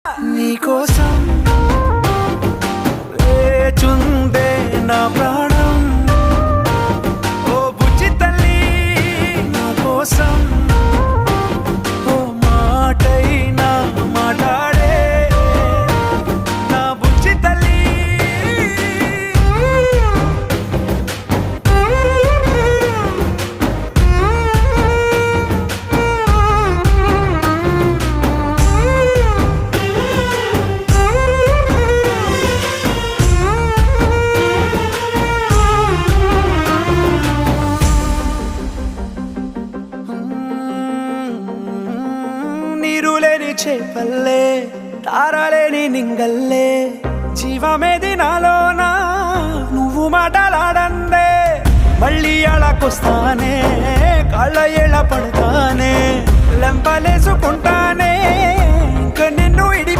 నీకోసం లేచుందే నా ప్రాణం, ఓ బుజ్జి తల్లి నా కోసం, ఓ మాటైనా మాట్లాడే నా బుజ్జి తల్లి. నీరులేని చేపల్లే తారలేని నింగల్లే జీవమేది నాలోనా నువ్వు మాటలాడందే, మళ్ళీ అళకొస్తానే కాళ్ళ ఎళ్ళ పడతానే లెంపలేసుకుంటానే